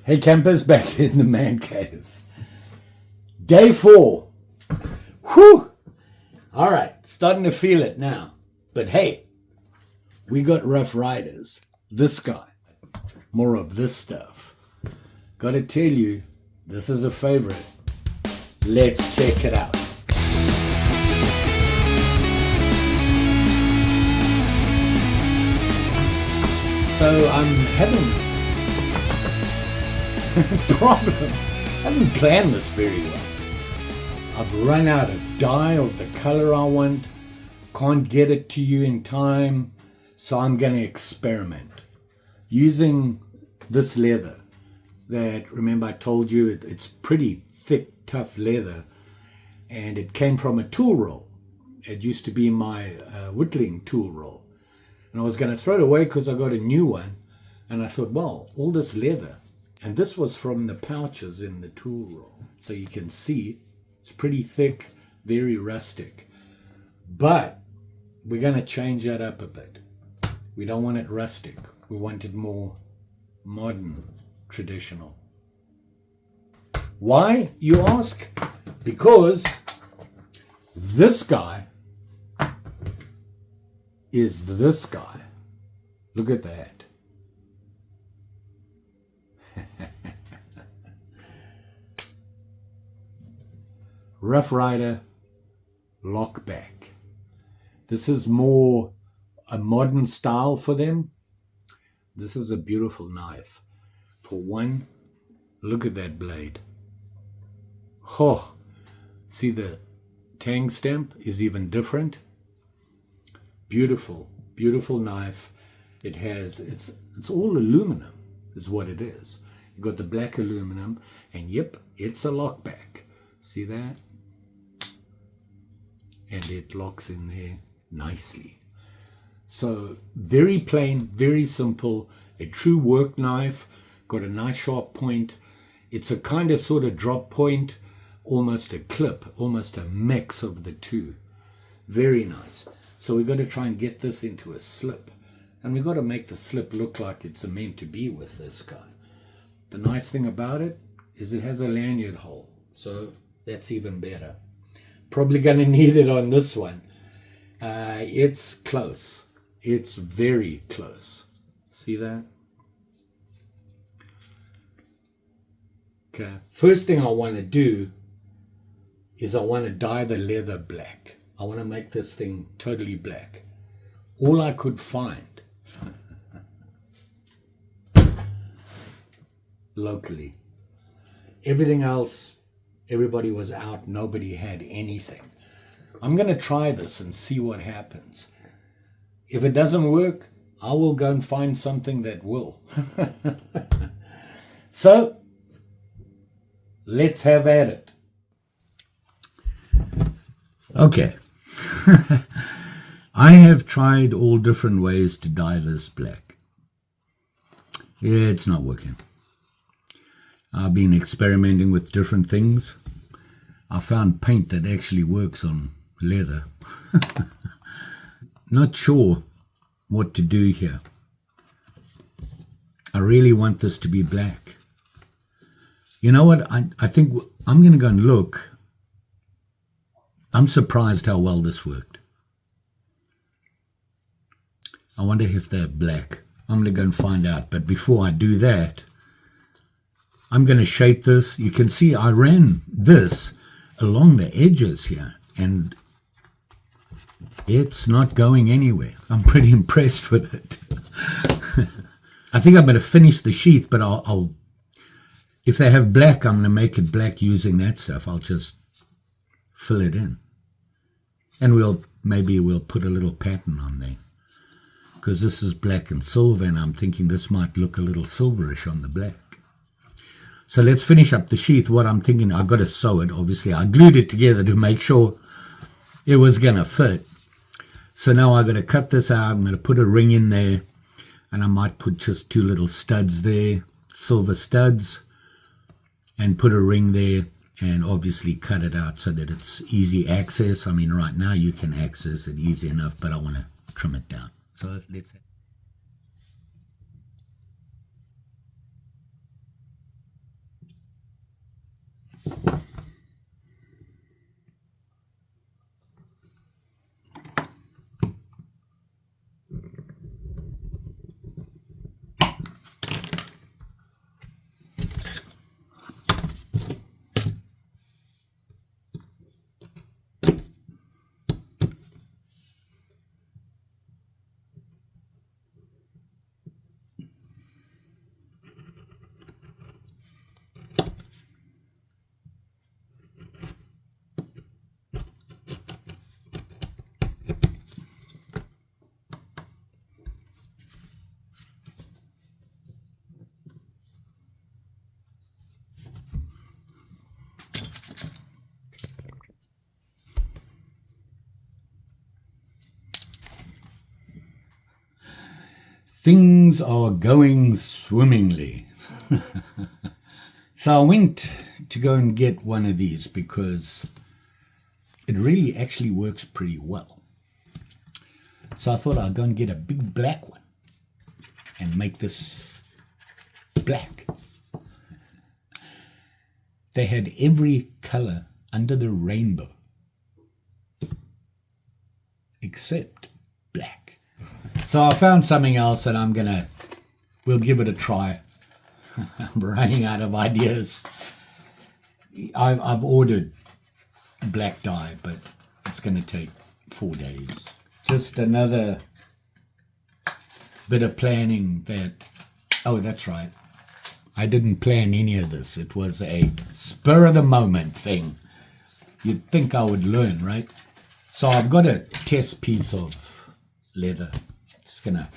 Hey campers, back in the man cave. Day 4. Whew! Alright, starting to feel it now. But hey, we got Rough Riders. This guy. More of this stuff. Gotta tell you, this is a favorite. Let's check it out. So I'm having problems. I haven't planned this very well. I've run out of dye of the color I want. Can't get it to you in time. So I'm going to experiment. Using this leather that, remember I told you, it's pretty thick, tough leather. And it came from a tool roll. It used to be my whittling tool roll. And I was going to throw it away because I got a new one. And I thought, well, all this leather. And this was from the pouches in the tool roll. So you can see it's pretty thick, very rustic. But we're going to change that up a bit. We don't want it rustic. We want it more modern, traditional. Why, you ask? Because this guy is this guy. Look at that. Rough Rider Lockback. This is more a modern style for them. This is a beautiful knife. For one, look at that blade. Oh, see the tang stamp is even different. Beautiful, beautiful knife. It has, it's all aluminum is what it is. You got the black aluminum and yep, it's a lockback. See that? And it locks in there nicely. So very plain, very simple, a true work knife, got a nice sharp point. It's a kind of sort of drop point, almost a clip, almost a mix of the two. Very nice. So we've got to try and get this into a slip. And we've got to make the slip look like it's meant to be with this guy. The nice thing about it is it has a lanyard hole. So that's even better. Probably going to need it on this one. It's close. It's very close. See that? Okay. First thing I want to do is I want to dye the leather black. I want to make this thing totally black. All I could find locally. Everything else, everybody was out. Nobody had anything. I'm going to try this and see what happens. If it doesn't work, I will go and find something that will. So, let's have at it. Okay. I have tried all different ways to dye this black. It's not working. I've been experimenting with different things. I found paint that actually works on leather. Not sure what to do here. I really want this to be black. You know what? I think I'm going to go and look. I'm surprised how well this worked. I wonder if they're black. I'm going to go and find out. But before I do that, I'm going to shape this. You can see I ran this along the edges here, and it's not going anywhere. I'm pretty impressed with it. I think I'm going to finish the sheath, but I'll if they have black, I'm going to make it black using that stuff. I'll just fill it in. And maybe we'll put a little pattern on there. Because this is black and silver, and I'm thinking this might look a little silverish on the black. So let's finish up the sheath. What I'm thinking, I've got to sew it, obviously. I glued it together to make sure it was going to fit. So now I've got to cut this out. I'm going to put a ring in there, and I might put just 2 little studs there, silver studs, and put a ring there, and obviously cut it out so that it's easy access. I mean, right now you can access it easy enough, but I want to trim it down. So let's... Things are going swimmingly. So I went to go and get one of these because it really actually works pretty well. So I thought I'd go and get a big black one and make this black. They had every color under the rainbow except black. So I found something else and we'll give it a try. I'm running out of ideas. I've ordered black dye, but it's going to take 4 days. Just another bit of planning oh, that's right. I didn't plan any of this. It was a spur of the moment thing. You'd think I would learn, right? So I've got a test piece of leather. Just going to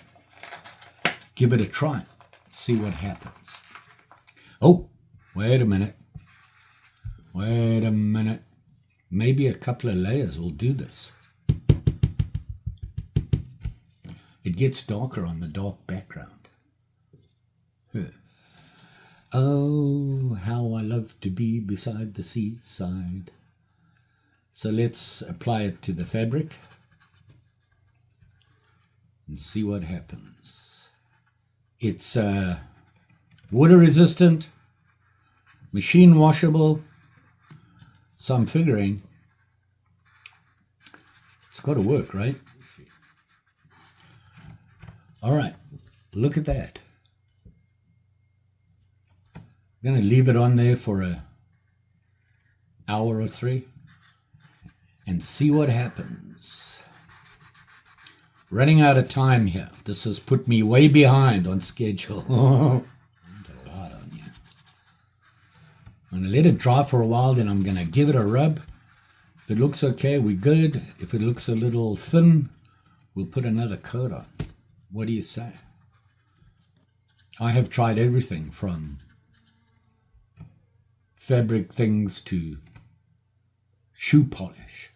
give it a try. See what happens. Oh, wait a minute. Wait a minute. Maybe a couple of layers will do this. It gets darker on the dark background. Oh, how I love to be beside the seaside. So let's apply it to the fabric and see what happens. It's water resistant, machine washable, so I'm figuring it's got to work, right? All right, look at that. I'm going to leave it on there for an hour or 3 and see what happens. Running out of time here. This has put me way behind on schedule. I'm going to let it dry for a while, then I'm going to give it a rub. If it looks okay, we're good. If it looks a little thin, we'll put another coat on. What do you say? I have tried everything from fabric things to shoe polish.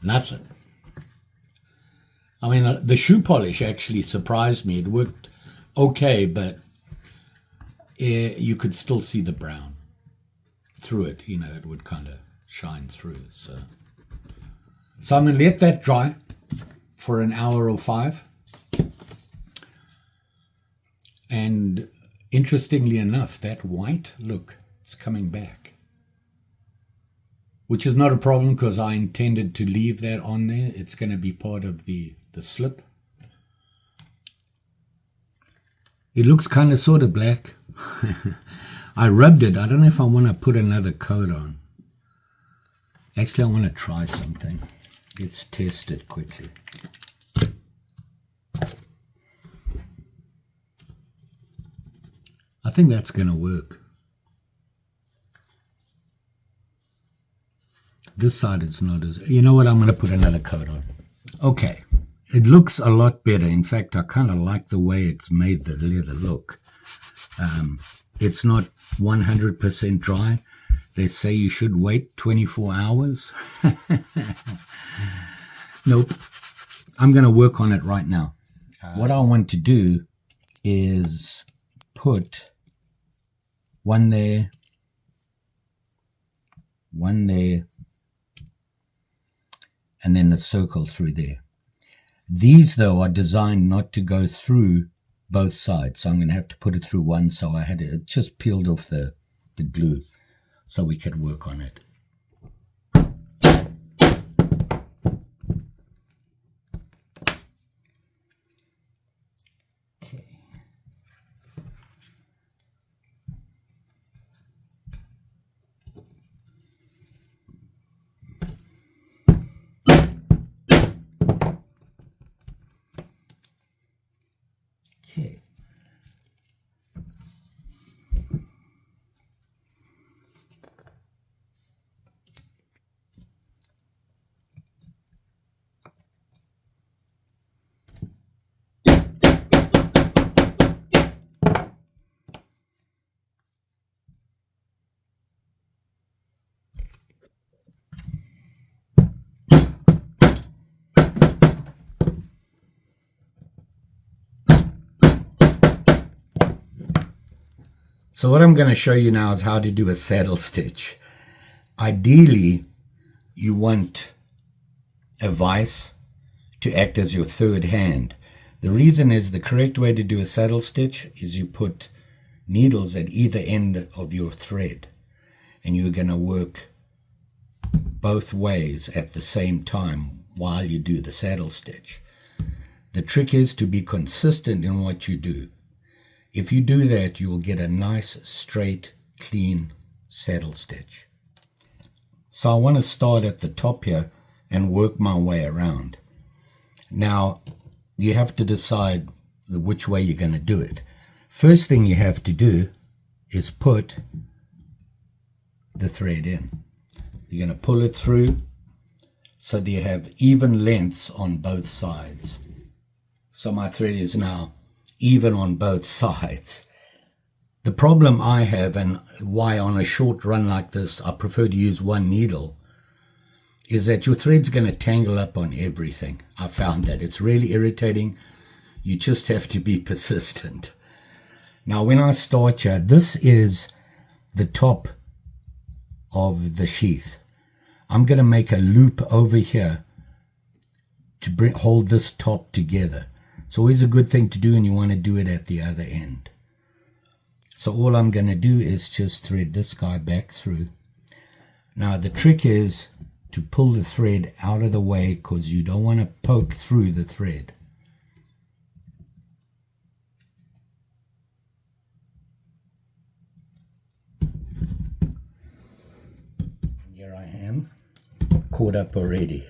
Nothing. I mean, the shoe polish actually surprised me. It worked okay, but you could still see the brown through it. You know, it would kind of shine through. So I'm going to let that dry for an hour or 5. And interestingly enough, that white, look, it's coming back. Which is not a problem because I intended to leave that on there. It's going to be part of the slip. It looks kind of sort of black. I rubbed it. I don't know if I want to put another coat on. Actually, I want to try something. Let's test it quickly. I think that's going to work. This side is not as... You know what? I'm going to put another coat on. Okay. It looks a lot better. In fact, I kind of like the way it's made the leather look. It's not 100% dry. They say you should wait 24 hours. Nope. I'm going to work on it right now. What I want to do is put one there, and then a circle through there. These, though, are designed not to go through both sides, so I'm going to have to put it through one, so I had it just peeled off the glue so we could work on it. Okay. So what I'm going to show you now is how to do a saddle stitch. Ideally, you want a vise to act as your third hand. The reason is the correct way to do a saddle stitch is you put needles at either end of your thread, and you're going to work both ways at the same time while you do the saddle stitch. The trick is to be consistent in what you do. If you do that, you will get a nice, straight, clean saddle stitch. So I want to start at the top here and work my way around. Now, you have to decide which way you're going to do it. First thing you have to do is put the thread in. You're going to pull it through so that you have even lengths on both sides. So my thread is now even on both sides. The problem I have, and why on a short run like this I prefer to use one needle, is that your thread's going to tangle up on everything. I found that it's really irritating. You just have to be persistent. Now when I start here, this is the top of the sheath. I'm going to make a loop over here to hold this top together. It's always a good thing to do, and you want to do it at the other end. So all I'm going to do is just thread this guy back through. Now the trick is to pull the thread out of the way, because you don't want to poke through the thread. Here I am, caught up already.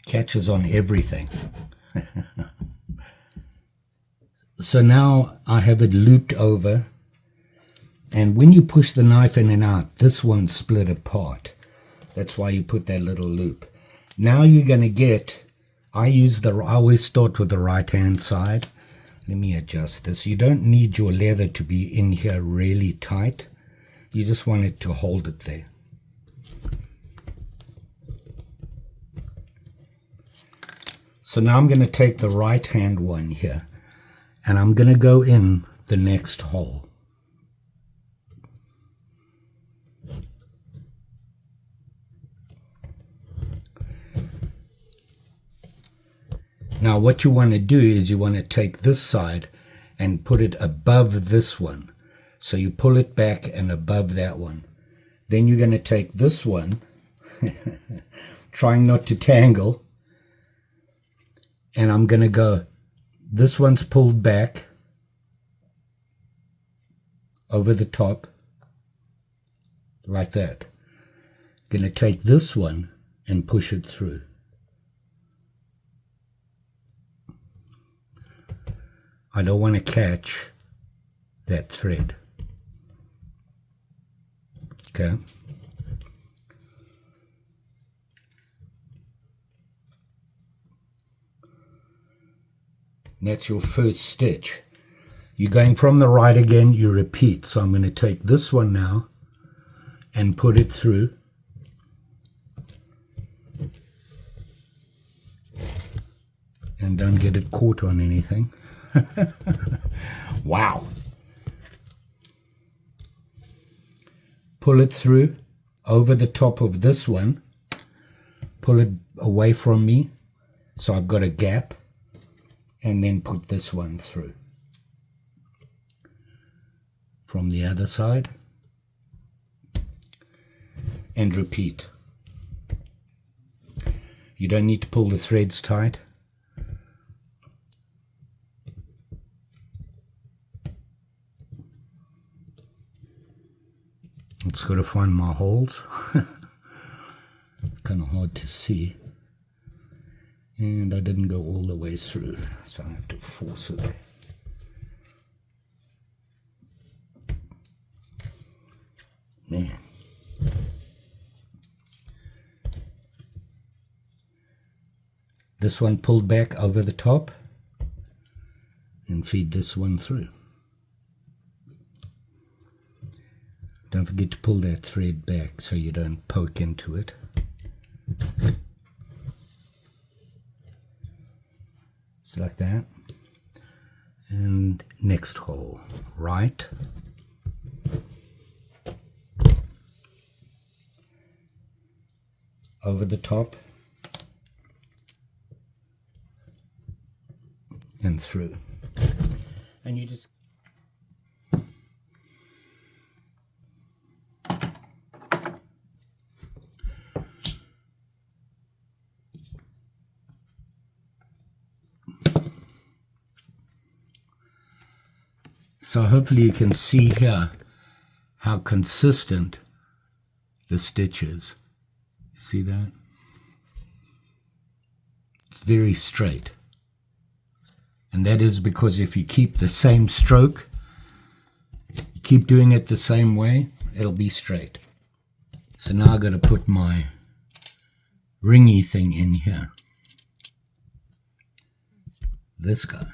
Catches on everything. So now I have it looped over, and when you push the knife in and out, this won't split apart. That's why you put that little loop. Now you're going to get, I always start with the right hand side. Let me adjust this. You don't need your leather to be in here really tight. You just want it to hold it there. So now I'm going to take the right hand one here, and I'm going to go in the next hole. Now what you want to do is you want to take this side and put it above this one. So you pull it back and above that one. Then you're going to take this one, trying not to tangle, and I'm going to go, this one's pulled back over the top, like that. Going to take this one and push it through. I don't want to catch that thread. Okay. That's your first stitch. You're going from the right again, you repeat. So I'm going to take this one now and put it through. And don't get it caught on anything. Wow. Pull it through over the top of this one. Pull it away from me so I've got a gap. And then put this one through. From the other side. And repeat. You don't need to pull the threads tight. It's got to find my holes. It's kind of hard to see. And I didn't go all the way through, so I have to force it. Man. This one pulled back over the top, and feed this one through. Don't forget to pull that thread back so you don't poke into it. It's like that. And next hole, right. Over the top. And through. And you just so hopefully you can see here how consistent the stitch is. See that? It's very straight. And that is because if you keep the same stroke, keep doing it the same way, it'll be straight. So now I've got to put my ringy thing in here. This guy.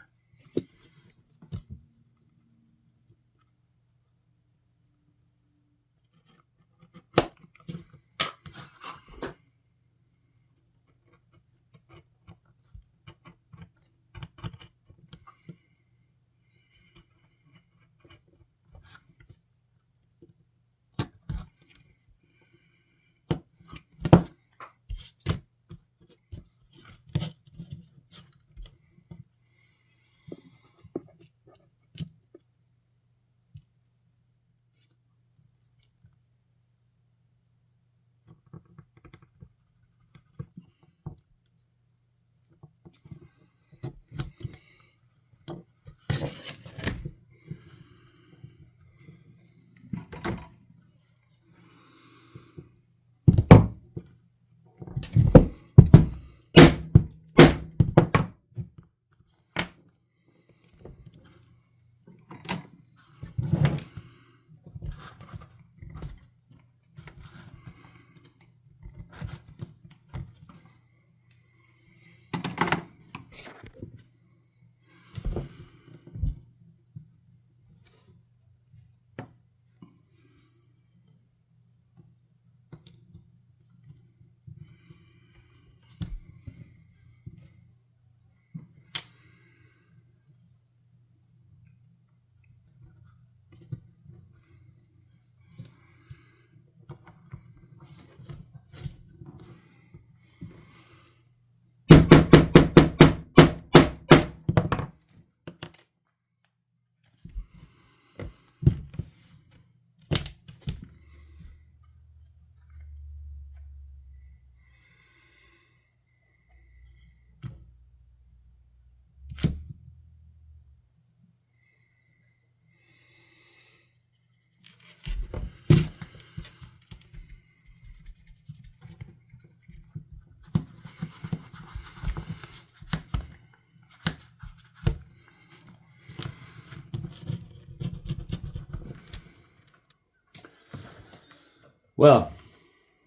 Well,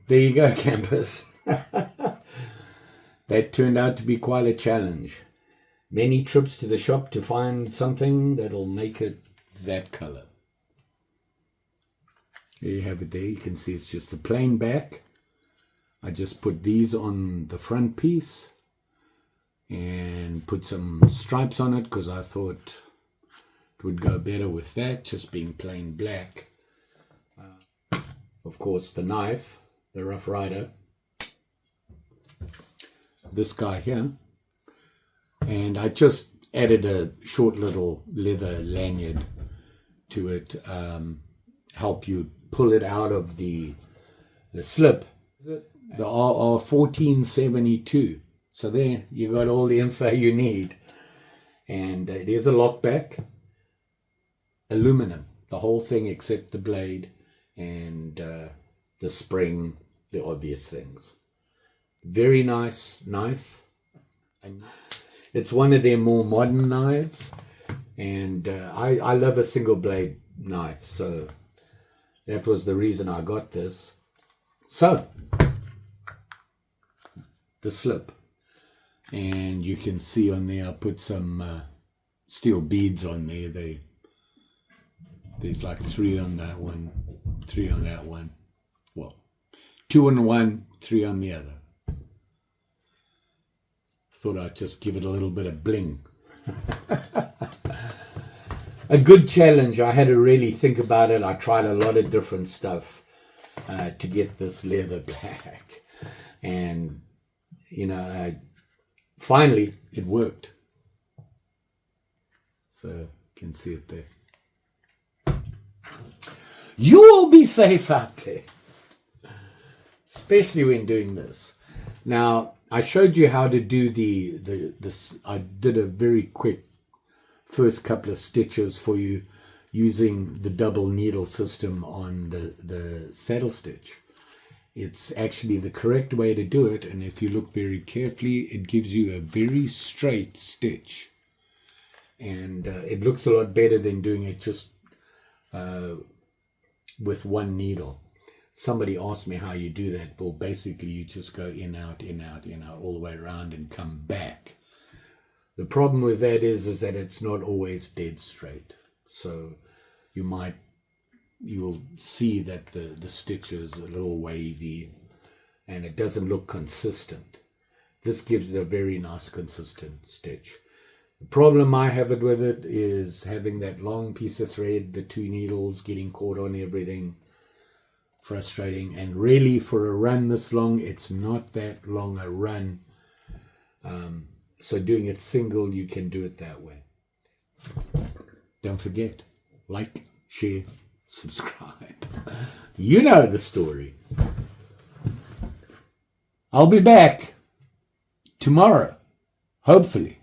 there you go, campers. That turned out to be quite a challenge. Many trips to the shop to find something that'll make it that color. There you have it there. You can see it's just a plain back. I just put these on the front piece and put some stripes on it because I thought it would go better with that, just being plain black. Of course, the knife, the Rough Rider, this guy here, and I just added a short little leather lanyard to it, help you pull it out of the slip, the RR 1472. So there, you got all the info you need, and it is a lockback, aluminum, the whole thing except the blade and the spring, the obvious things. Very nice knife. And it's one of their more modern knives, and I love a single blade knife, so that was the reason I got this. So the slip, and you can see on there I put some steel beads on there. There's like 3 on that one, 3 on that one. Well, 2 on one, 3 on the other. Thought I'd just give it a little bit of bling. a good challenge. I had to really think about it. I tried a lot of different stuff to get this leather black. And, finally, it worked. So you can see it there. You will be safe out there, especially when doing this. Now, I showed you how to do this. I did a very quick first couple of stitches for you using the double needle system on the saddle stitch. It's actually the correct way to do it, and if you look very carefully, it gives you a very straight stitch. And it looks a lot better than doing it just with one needle. Somebody asked me how you do that. Well, basically you just go in, out, in, out, in, out, all the way around and come back. The problem with that is that it's not always dead straight. So you'll see that the stitch is a little wavy and it doesn't look consistent. This gives it a very nice consistent stitch. The problem I have with it is having that long piece of thread, the two needles getting caught on everything. Frustrating. And really, for a run this long, it's not that long a run. So doing it single, you can do it that way. Don't forget, like, share, subscribe. You know the story. I'll be back tomorrow, hopefully,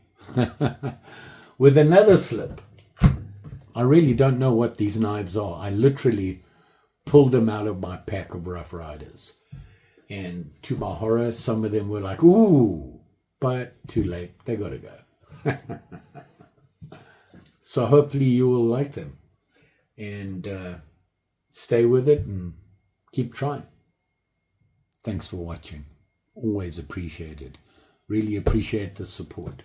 with another slip. I really don't know what these knives are. I literally pulled them out of my pack of Rough Riders. And to my horror, some of them were like, ooh, but too late. They got to go. So hopefully you will like them. And stay with it and keep trying. Thanks for watching. Always appreciated. Really appreciate the support.